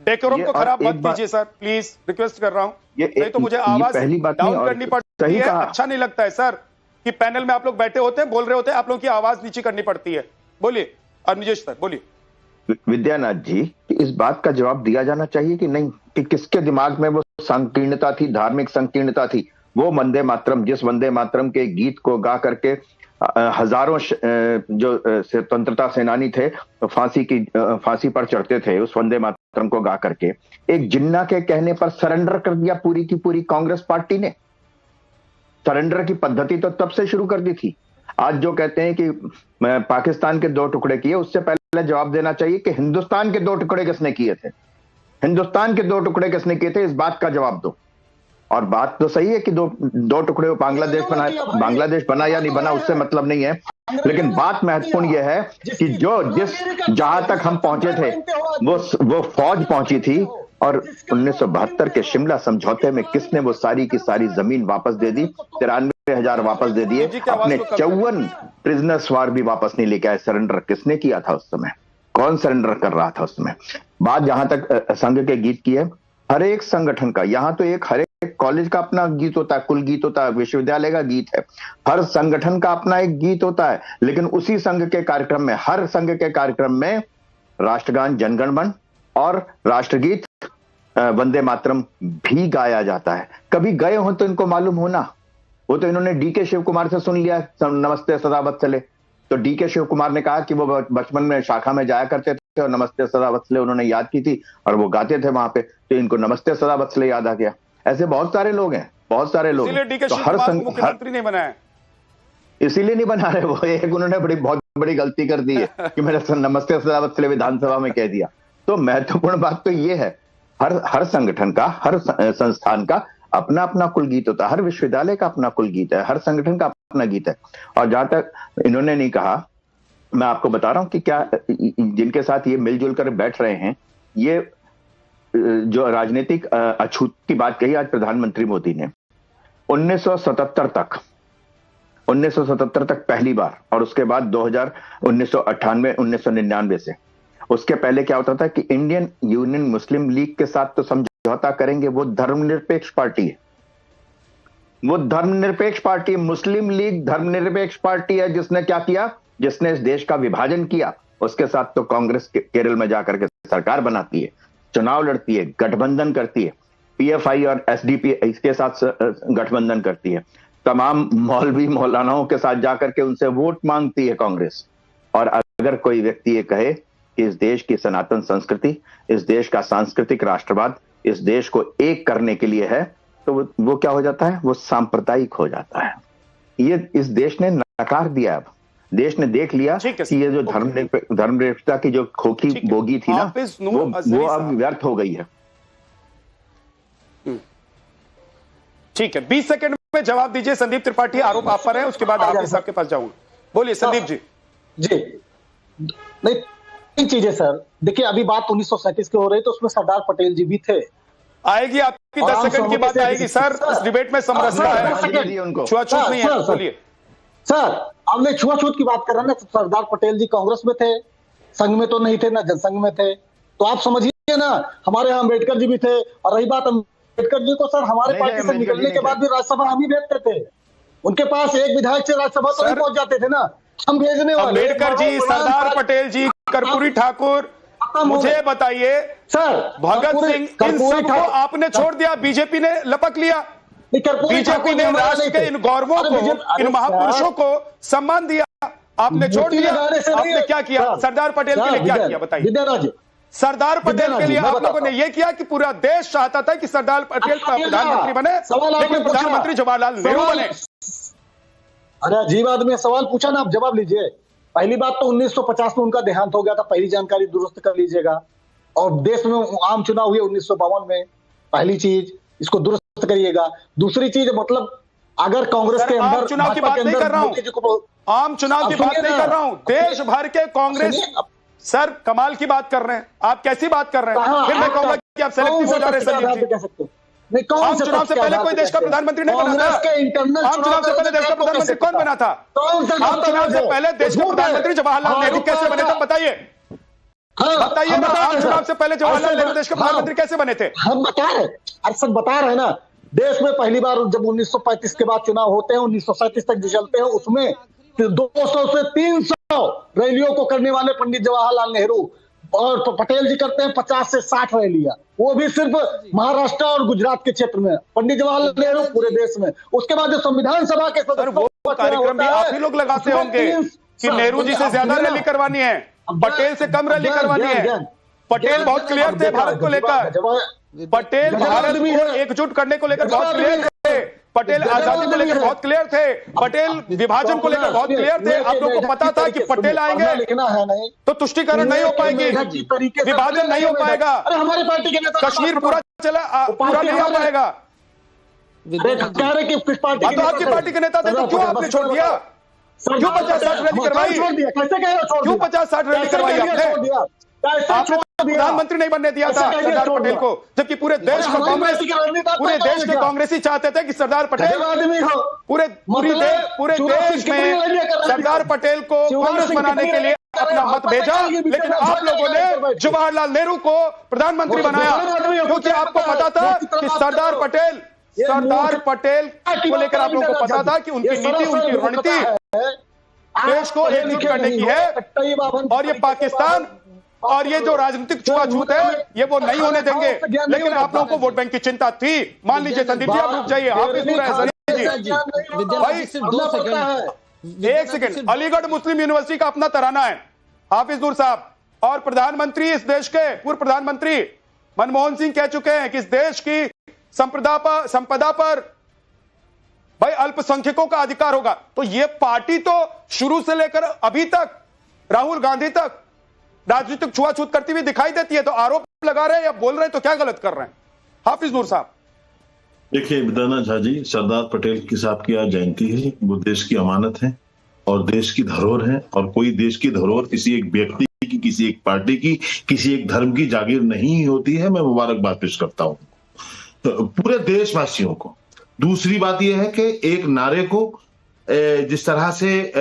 डेकोरम को खराब मत कीजिए सर, प्लीज रिक्वेस्ट कर रहा हूं। नहीं तो मुझे आवाज डाउन करनी पड़ती है, अच्छा नहीं लगता है सर कि पैनल में आप लोग बैठे होते हैं, बोल रहे होते हैं, आप लोगों की आवाज नीचे करनी पड़ती है। बोलिए अनिजेश सर, बोलिए। विद्यानाथ जी, इस बात का जवाब दिया जाना चाहिए कि नहीं, कि किसके दिमाग में वो संकीर्णता थी, धार्मिक संकीर्णता थी। वो वंदे मातरम, जिस वंदे मातरम के गीत को गा करके हजारों जो स्वतंत्रता सेनानी थे तो फांसी पर चढ़ते थे, उस वंदे मातरम को गा करके एक जिन्ना के कहने पर सरेंडर कर दिया पूरी की पूरी कांग्रेस पार्टी ने। सरेंडर की पद्धति तो तब से शुरू कर दी थी। आज जो कहते हैं कि पाकिस्तान के 2 टुकड़े किए, उससे पहले जवाब देना चाहिए कि हिंदुस्तान के 2 टुकड़े किसने किए थे? हिंदुस्तान के 2 टुकड़े किसने किए थे? इस बात का जवाब दो। और बात तो सही है कि दो टुकड़े बांग्लादेश बना या नहीं बना, उससे मतलब नहीं है, लेकिन बात महत्वपूर्ण यह है कि जहां तक हम पहुंचे थे वो फौज पहुंची थी, और 1972 के शिमला समझौते में किसने वो सारी की सारी जमीन वापस दे दी? 93,000 वापस दे दिए। अपने 54 प्रिजनर्स वार भी वापस नहीं लेके आए। सरेंडर किसने किया था उस समय? कौन सरेंडर कर रहा था उस समय? बात जहां तक संघ के गीत की है, हर एक संगठन का, यहां तो हर एक कॉलेज का अपना गीत होता है, कुल गीत होता है, विश्वविद्यालय का गीत है, हर संगठन का अपना एक गीत होता है, लेकिन उसी संघ के कार्यक्रम में, हर संघ के कार्यक्रम में राष्ट्रगान जनगण मन और राष्ट्रगीत वंदे मातरम भी गाया जाता है। कभी गए हो तो इनको मालूम होना, वो तो इन्होंने डीके शिव कुमार से सुन लिया नमस्ते सदा चले, तो डीके शिव कुमार ने कहा कि वो बचपन में शाखा में जाया करते थे और नमस्ते सदा वत्सले उन्होंने याद की थी और वो गाते थे वहां पे, तो इनको नमस्ते सदा वत्सले याद आ गया। ऐसे बहुत सारे लोग हैं, बहुत सारे लोग। तो हर मुख्यमंत्री नहीं बनाया, इसीलिए नहीं बना रहे वो। एक उन्होंने बहुत बड़ी गलती कर दी है कि मैंने नमस्ते सदा वत्सले विधानसभा में कह दिया। तो महत्वपूर्ण बात तो ये है, हर संगठन का, हर संस्थान का अपना अपना कुल गीत होता है, हर विश्वविद्यालय का अपना कुल गीत है, हर संगठन का अपना गीत है। और जहां तक इन्होंने नहीं कहा, मैं आपको बता रहा हूं कि क्या जिनके साथ ये मिलजुल कर बैठ रहे हैं, ये जो राजनीतिक अछूत की बात कही आज प्रधानमंत्री मोदी ने, 1977 तक पहली बार, और उसके बाद 1998, 1999 से, उसके पहले क्या होता था कि इंडियन यूनियन मुस्लिम लीग के साथ तो समझौता करेंगे, वो धर्मनिरपेक्ष पार्टी है, वो धर्मनिरपेक्ष पार्टी, मुस्लिम लीग धर्मनिरपेक्ष पार्टी है। जिसने क्या किया? जिसने इस देश का विभाजन किया, उसके साथ तो कांग्रेस केरल में जाकर के सरकार बनाती है, चुनाव लड़ती है, गठबंधन करती है, पीएफआई और एसडीपी इसके साथ गठबंधन करती है, तमाम मौलवी मौलानाओं के साथ जाकर के उनसे वोट मांगती है कांग्रेस। और अगर कोई व्यक्ति ये कहे कि इस देश की सनातन संस्कृति, इस देश का सांस्कृतिक राष्ट्रवाद इस देश को एक करने के लिए है, तो वो क्या हो जाता है? वो सांप्रदायिक हो जाता है। ये इस देश ने नकार दिया। अब देश ने देख लिया कि ये जो धर्मनिरपेक्षता की जो खोखी बोगी थी ना, वो अब व्यर्थ हो गई है। ठीक है, 20 सेकंड में जवाब दीजिए। संदीप त्रिपाठी, आरोप आप पर है, उसके बाद आप साहब के पास जाऊंगा। बोलिए संदीप जी। नहीं, तीन चीजें सर। देखिए, अभी बात 1937 की हो रही, तो उसमें सरदार पटेल जी भी थे। आएगी आपकी 10 सेकंड की बात आएगी सर। इस डिबेट में समरसता है, छुआछूत नहीं है। बोलिए सर, हमने छुआछूत की बात कर रहे हैं ना। सरदार पटेल जी कांग्रेस में थे, संघ में तो नहीं थे, ना जनसंघ में थे, तो आप समझिए ना। हमारे यहाँ अम्बेडकर जी भी थे। और रही बात अम्बेडकर जी को सर हमारे पार्टी से निकलने के बाद भी राज्यसभा हम ही भेजते थे। उनके पास एक विधायक से राज्यसभा तो नहीं पहुंच जाते थे ना, हम भेजने वाले। अम्बेडकर जी, सरदार पटेल जी, कर्पूरी ठाकुर, मुझे बताइए सर, भगत सिंह, इन सबको आपने छोड़ दिया, बीजेपी ने लपक लिया। बीजेपी ने राष्ट्र के इन गौरवों को, इन महापुरुषों को सम्मान दिया, आपने छोड़ दिया। आपने क्या किया सरदार पटेल के लिए, क्या किया बताइए? सरदार पटेल के लिए आप लोगों ने यह किया कि पूरा देश चाहता था कि सरदार पटेल प्रधानमंत्री बने, लेकिन प्रधानमंत्री जवाहरलाल नेहरू बने। अरे अजीब आदमी, सवाल पूछा ना, आप जवाब लीजिए। पहली बात तो 1950 में उनका देहांत हो गया था, पहली जानकारी दुरुस्त कर लीजिएगा। और देश में आम चुनाव हुए 1952 में, पहली चीज इसको दुरुस्त करिएगा। दूसरी चीज, मतलब अगर कांग्रेस के अंदर, चुनाव की बात नहीं कर रहा हूं, आम चुनाव की बात नहीं कर रहा हूं, देश भर के कांग्रेस, सर कमाल की बात कर रहे हैं आप, कैसी बात कर रहे हैं? फिर मैं कहूंगा कि आप सेलेक्टिव हो जा रहे हैं संदीप जी। आम चुनाव से पहले कोई देश का प्रधानमंत्री नहीं बना था। आम चुनाव से पहले देश का प्रधानमंत्री कौन बना था? आम चुनाव से पहले देश का प्रधानमंत्री जवाहरलाल नेहरू कैसे बने थे बताइए? बताइए ना, आम चुनाव से पहले जवाहरलाल नेहरू देश के प्रधानमंत्री कैसे बने थे? हम बता रहे, अरे सब बता रहे हैं ना। देश में पहली बार जब 1935 के बाद चुनाव होते हैं, 1937 तक जो चलते हैं, उसमें 200 से 300 रैलियों को करने वाले पंडित जवाहरलाल नेहरू, और पटेल जी करते हैं 50 से 60 रैलियां, वो भी सिर्फ महाराष्ट्र और गुजरात के क्षेत्र में। पंडित जवाहरलाल नेहरू पूरे देश में। उसके बाद जो संविधान सभा के सदस्य कार्यक्रम भी आप ही लोग लगाते होंगे कि नेहरू जी से ज्यादा रैली करवानी है, पटेल से कम रैली करवानी है। पटेल बहुत क्लियर थे भारत को लेकर, पटेल भारत को एकजुट करने को लेकर बहुत क्लियर थे, पटेल आजादी को लेकर बहुत क्लियर थे, पटेल विभाजन को लेकर बहुत क्लियर थे। आप लोगों को पता था कि पटेल आएंगे तो तुष्टिकरण नहीं हो पाएगी, विभाजन नहीं हो पाएगा, हमारी पार्टी के नेता कश्मीर पूरा नहीं हो पाएगा। तो आपकी पार्टी के नेता थे तो क्यों आपने छोड़ दिया? क्यों 50-60 रैली करवाई? क्यों 50-60 रैली करवाई आपने? आपने प्रधानमंत्री नहीं बनने दिया था सरदार पटेल को, जबकि पूरे देश में कांग्रेस, पूरे देश के कांग्रेसी चाहते थे कि सरदार पटेल पूरे देश में सरदार पटेल को कांग्रेस बनाने के लिए अपना मत भेजा, लेकिन आप लोगों ने जवाहरलाल नेहरू को प्रधानमंत्री बनाया, क्योंकि आपको पता था कि सरदार पटेल को लेकर आप लोगों को पता था कि उनकी नीति, उनकी रणनीति देश को एकजुट करने की है, और ये पाकिस्तान और ये जो राजनीतिक छुआछूत है ये वो नहीं होने देंगे। लेकिन आप लोगों को वोट बैंक की चिंता थी। मान लीजिए संदीप जी, आप रुक जाइए, आप इस भाई एक सेकंड, अलीगढ़ मुस्लिम यूनिवर्सिटी का अपना तराना है, हाफिज नूर साहब, और प्रधानमंत्री, इस देश के पूर्व प्रधानमंत्री मनमोहन सिंह कह चुके हैं कि इस देश की संपदा पर भाई अल्पसंख्यकों का अधिकार होगा। तो ये पार्टी तो शुरू से लेकर अभी तक, राहुल गांधी तक राजनीतिक छुआछूत करती हुई दिखाई देती है। तो आरोप लगा रहे हैं या बोल रहे हैं तो क्या गलत कर रहे हैं? हाफिज नूर साहब। देखिए विद्याना झा जी, सरदार पटेल की साहब की आज जयंती है, वो देश की अमानत है और देश की धरोहर है, और कोई देश की धरोहर किसी एक व्यक्ति की, किसी एक पार्टी की, किसी एक धर्म की जागीर नहीं होती है। मैं मुबारकबाद पेश करता हूं तो पूरे देशवासियों को। दूसरी बात यह है कि एक नारे को जिस तरह से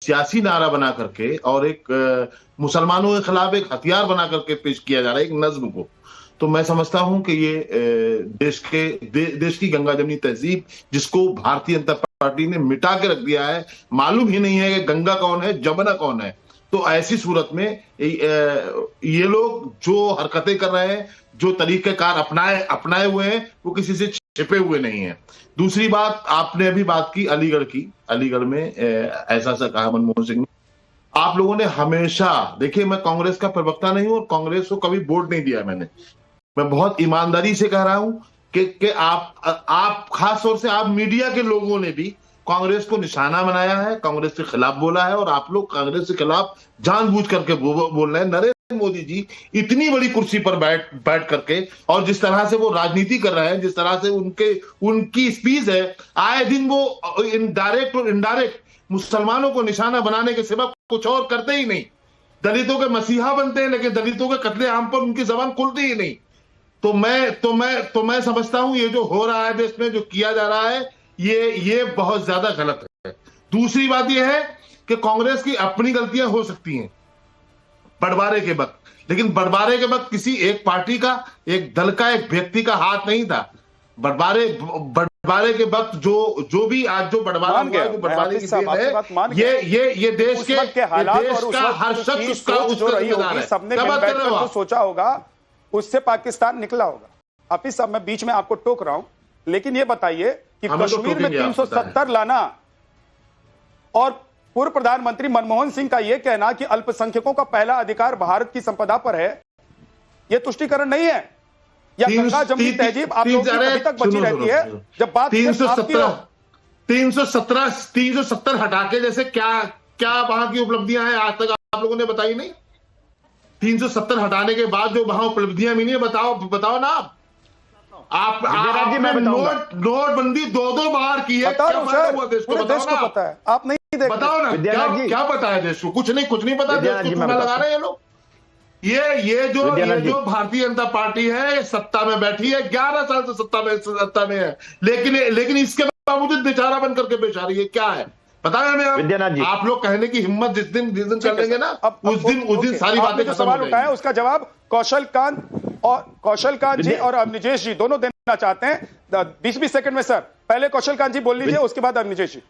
सियासी नारा बना करके और एक मुसलमानों के खिलाफ एक हथियार बना करके पेश किया जा रहा है एक नज्म को, तो मैं समझता हूं कि ये देश की गंगा जमनी तहजीब, जिसको भारतीय जनता पार्टी ने मिटा के रख दिया है, मालूम ही नहीं है कि गंगा कौन है, जमुना कौन है। तो ऐसी सूरत में ये लोग जो हरकतें कर रहे हैं, जो तरीकेकार अपनाए हुए हैं, वो किसी से छिपे हुए नहीं है। दूसरी बात, आपने अभी बात की अलीगढ़ की, अलीगढ़ में ऐसा कहा मनमोहन सिंह ने। आप लोगों ने हमेशा, देखिए मैं कांग्रेस का प्रवक्ता नहीं हूं और कांग्रेस को कभी वोट नहीं दिया मैंने, मैं बहुत ईमानदारी से कह रहा हूं कि आप खास तौर से आप मीडिया के लोगों ने भी कांग्रेस को निशाना बनाया है, कांग्रेस के खिलाफ बोला है, और आप लोग कांग्रेस के खिलाफ जानबूझ करके बोल रहे हैं। नरेंद्र मोदी जी इतनी बड़ी कुर्सी पर बैठ करके, और जिस तरह से वो राजनीति कर रहे हैं, जिस तरह से उनकी स्पीच है, आए दिन वो इनडायरेक्ट और इनडायरेक्ट मुसलमानों को निशाना बनाने के सिवा कुछ और करते ही नहीं। दलितों के मसीहा बनते हैं, लेकिन दलितों के कत्लेआम पर उनकी जबान खुलती ही नहीं। तो मैं समझता हूं ये जो हो रहा है देश में, जो किया जा रहा है, ये बहुत ज्यादा गलत है। दूसरी बात यह है कि कांग्रेस की अपनी गलतियां हो सकती हैं बंटवारे के वक्त, लेकिन बंटवारे के वक्त किसी एक पार्टी का, एक दल का, एक व्यक्ति का हाथ नहीं था। बंटवारे के वक्त जो भी आज जो बंटवारा हुआ, जो बंटवारे की देन है, ये देश के हालात देश और का हर शख्स उसका जो रही होगी, सबने बैठकर जो सोचा होगा उससे पाकिस्तान निकला होगा। हाफिज साहब, मैं बीच में आपको टोक रहा हूं, लेकिन ये बताइए कि कश्मीर में 370 लाना और पूर्व प्रधानमंत्री मनमोहन सिंह का यह कहना कि अल्पसंख्यकों का पहला अधिकार भारत की संपदा पर है, यह तुष्टीकरण नहीं है? या गंगा जमुनी तहजीब आप लोगों की अभी तक बची रहती है? जब बात 370 हटा के जैसे क्या वहां की उपलब्धियां हैं आज तक आप लोगों ने बताई नहीं? 370 हटाने के बाद जो वहां उपलब्धियां मिली है, बताओ ना आपने नोटबंदी 2 बार की है, क्या फायदा हुआ देश को? देश को पता है, आप नहीं देखते। बताओ ना क्या पता है देश को? कुछ नहीं पता देश को, चूना लगा रहे हैं ये लोग। ये जो भारतीय जनता पार्टी है, ये सत्ता में बैठी है, 11 साल से सत्ता में है, लेकिन इसके बावजूद बेचारा बन करके पेश आ रही है। क्या है पता है हमें? आप लोग कहने की हिम्मत जिस दिन कर लेंगे ना, उस दिन सारी बातें खत्म हो सवाल उठाया, उसका जवाब कौशल कांत जी और अवनिजेश जी दोनों देना चाहते हैं 20 सेकंड में। सर पहले कौशल कांत जी बोल लीजिए, उसके बाद अवनिजेश जी।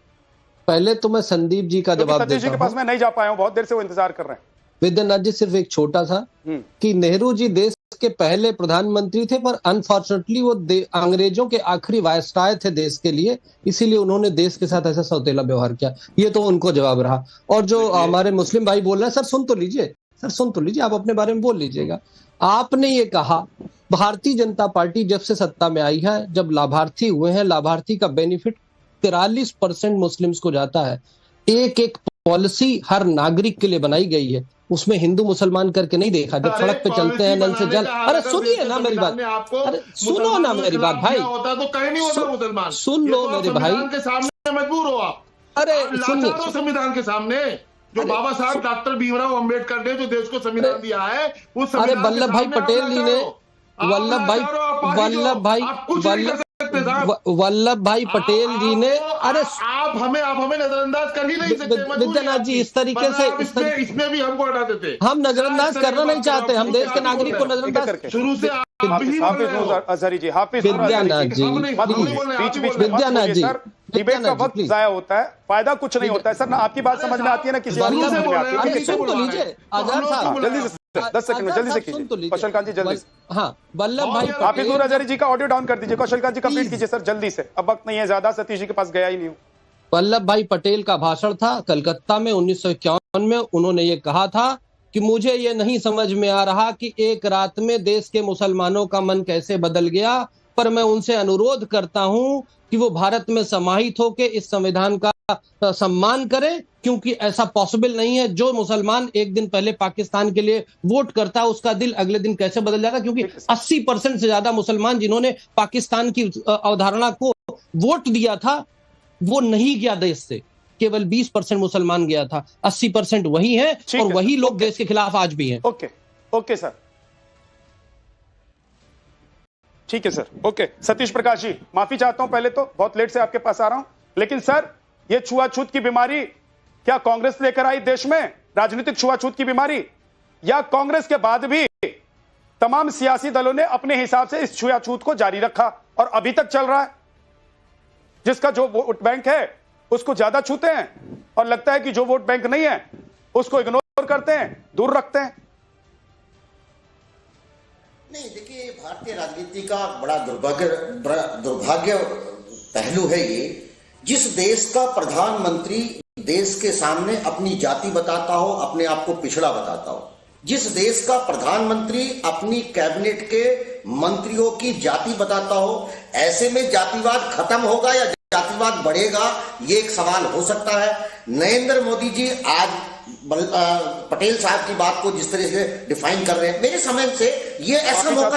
पहले तो मैं संदीप जी का जवाब देता हूं। जी के पास मैं नहीं जा पाया हूं, बहुत देर से वो इंतजार कर रहे हैं। विद्यानाथ जी, सिर्फ एक छोटा सा कि नेहरू जी देश के पहले प्रधानमंत्री थे, पर अनफॉर्चुनेटली वो अंग्रेजों के आखिरी वायसराय थे देश के लिए, इसीलिए उन्होंने देश के साथ ऐसा सौतेला व्यवहार किया। ये तो उनको जवाब रहा। और जो हमारे मुस्लिम भाई बोल रहे हैं, सर सुन तो लीजिए, आप अपने बारे में बोल लीजिएगा। आपने ये कहा भारतीय जनता पार्टी जब से सत्ता में आई है, जब लाभार्थी हुए हैं, लाभार्थी का बेनिफिट 43% मुस्लिम्स को जाता है। एक पॉलिसी हर नागरिक के लिए बनाई गई है, उसमें हिंदू मुसलमान करके नहीं देखा। जब सड़क पे चलते हैं नल से जल, अरे सुनिए ना मेरी बात, अरे सुनो ना मेरी बात भाई, होता तो कहीं नहीं होता मुसलमान। सुन लो मेरे भाई, के सामने मजबूर हो आप। अरे सुनिए, संविधान के सामने जो बाबा साहब डॉक्टर भीमराव अंबेडकर ने जो देश को संविधान दिया है, उस अरे वल्लभ भाई पटेल जी ने, वल्लभ भाई पटेल जी ने, अरे आप हमें नजरअंदाज कर ही नहीं सकते। विद्यानाथ जी, इस तरीके से इसमें भी हमको हटा देते। हम नजरअंदाज करना नहीं चाहते, हम देश के नागरिक को नजरअंदाज शुरू से विद्यानाथ जी, डिबेट का वक्त जाया होता है, फायदा कुछ नहीं होता है। सर ना आपकी बात समझ में आती है ना किसी सुन तो लीजिए आजाद साहब, जल्दी से 10 सेकंड में जल्दी से कौशल कांत जी जल्दी से। हाँ, वल्लभ भाई हाफिज हजारी जी का ऑडियो डाउन कर दीजिए, कौशल कांत जी कंप्लीट कीजिए सर जल्दी से, अब वक्त नहीं है ज्यादा, सतीश जी के पास गया ही नहीं हूँ। वल्लभ भाई पटेल का भाषण था कलकत्ता में 1951 में। उन्होंने ये कहा था कि मुझे ये नहीं समझ में आ रहा कि एक रात में देश के मुसलमानों का मन कैसे बदल गया, पर मैं उनसे अनुरोध करता हूं कि वो भारत में समाहित होकर इस संविधान का सम्मान करें, क्योंकि ऐसा पॉसिबल नहीं है। जो मुसलमान एक दिन पहले पाकिस्तान के लिए वोट करता है, उसका दिल अगले दिन कैसे बदल जाएगा? क्योंकि 80% से ज्यादा मुसलमान जिन्होंने पाकिस्तान की अवधारणा को वोट दिया था, वो नहीं गया देश से, केवल 20% मुसलमान गया था। 80% वही है और वही लोग देश के खिलाफ आज भी हैं। ओके सर, ठीक है सर, ओके। सतीश प्रकाश जी, माफी चाहता हूं, पहले तो बहुत लेट से आपके पास आ रहा हूं, लेकिन सर ये छुआछूत की बीमारी क्या कांग्रेस लेकर आई देश में, राजनीतिक छुआछूत की बीमारी, या कांग्रेस के बाद भी तमाम सियासी दलों ने अपने हिसाब से इस छुआछूत को जारी रखा और अभी तक चल रहा है? जिसका जो वोट बैंक है उसको ज्यादा छूते हैं और लगता है कि जो वोट बैंक नहीं है उसको इग्नोर करते हैं, दूर रखते हैं। नहीं, देखिए, भारतीय राजनीति का बड़ा दुर्भाग्य पहलू है ये, जिस देश का प्रधानमंत्री देश के सामने अपनी जाति बताता हो, अपने आप को पिछड़ा बताता हो, जिस देश का प्रधानमंत्री अपनी कैबिनेट के मंत्रियों की जाति बताता हो, ऐसे में जातिवाद खत्म होगा या जातिवाद बढ़ेगा, ये एक सवाल हो सकता है। नरेंद्र मोदी जी आज पटेल साहब की बात को जिस तरह से डिफाइन कर रहे हैं, मेरे समझ से ये ऐसा मौका